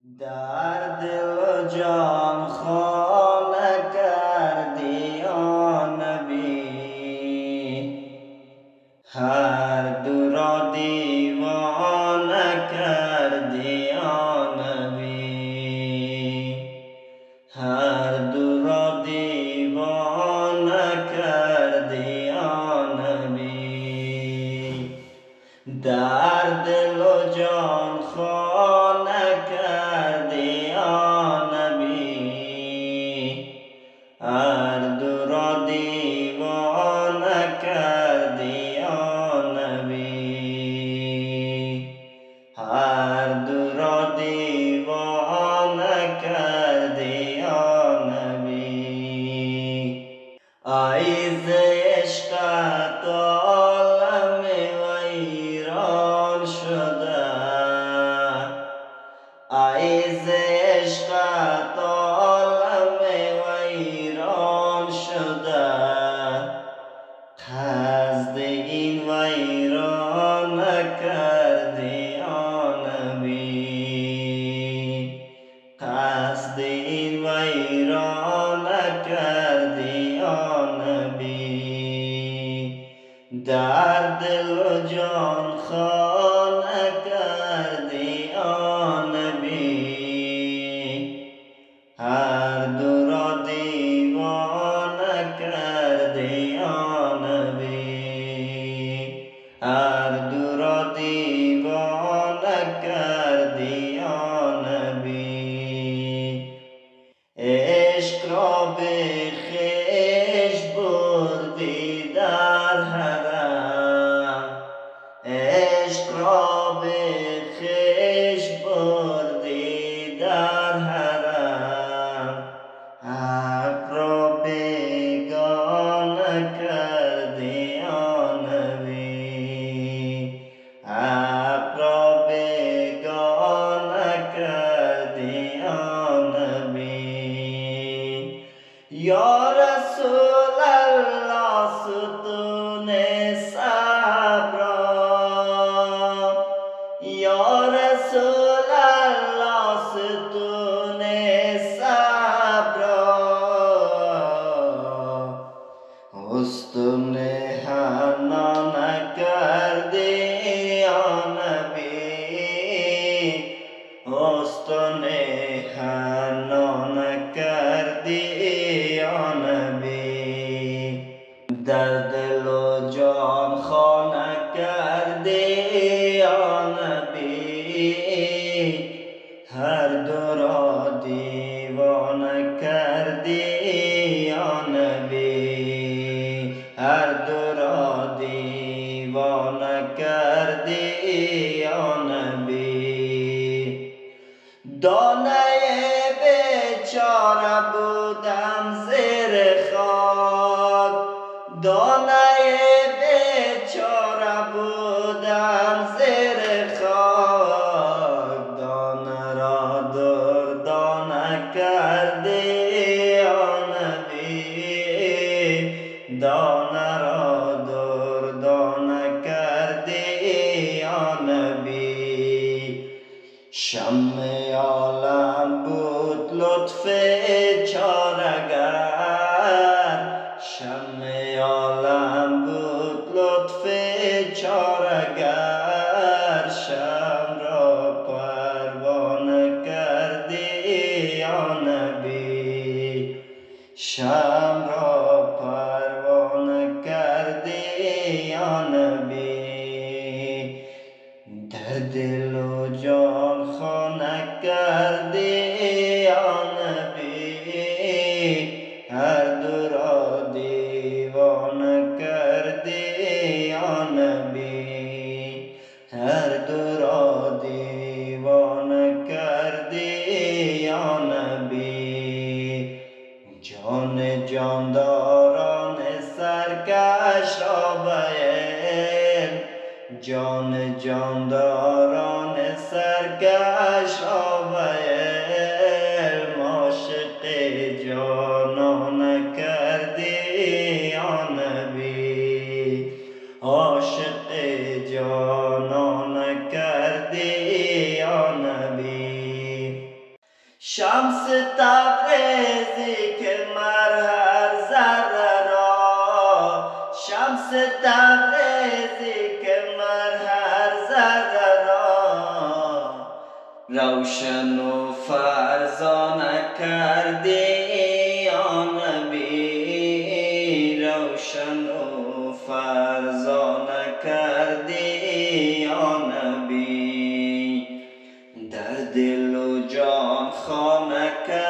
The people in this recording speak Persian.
در دل و جان خانه کردی یا نبی، هر دو را دیوانه کردی یا نبی، هر دو را دیوانه کردی یا نبی. در دل و جان خانه کردی یا نبی، هر دو را دیوانه کردی یا نبی، هر دو را دیوانه کردی یا نبی. ای ز عشقت عالم ویران شده، ای ز عشقت عالم ویران شده، قصد این ویران نکردی یا نبی، قصد این ویران نکردی یا نبی. در دل و جان خانه کردی یا نبی، هر دو را دیوانه کردی یا نبی، هر دو را دیوانه کردی یا نبی. عشق را به خویش بردی در حرم، عشق را به خویش بردی در حرم، حق را بیگانه کردی یا نبی، حق را بیگانه کردی یا نبی. یا رسول الله ستون صبرا، یا رسول الله ستون صبرا، استون حنا نکردی یا نبی، استون حنا نکردی یا نبی. در دل و جان خانه کردی یا نبی، هر دو را دیوانه کردی یا نبی، هر دو را دیوانه کردی یا نبی. دانه بیچاره بودم زیر خاک، دانه بیچاره بودم زیر خاک، دانه را دردانه کردی یا نبی، دانه را دردانه کردی یا نبی. شمع عالم بود لطف چارگر، شمع عالم بود لطف چارگر، شمع را پروانه کردی یا نبی، شمع را پروانه کردی یا نبی. در دل و جان خانه کردی یا نبی، هر دو را دیوانه کردی یا نبی، هر دو را دیوانه کردی یا نبی. جان جانداران سرکش را بیل، جان جانداران سرکش را بیل، ما شمس تبریزی که مر هر ذره را، شمس تبریزی که مر هر ذره را روشن و فرزانه کردی یا نبی، روشن و فرزانه کردی یا نبی، در دل و جان خانه کردی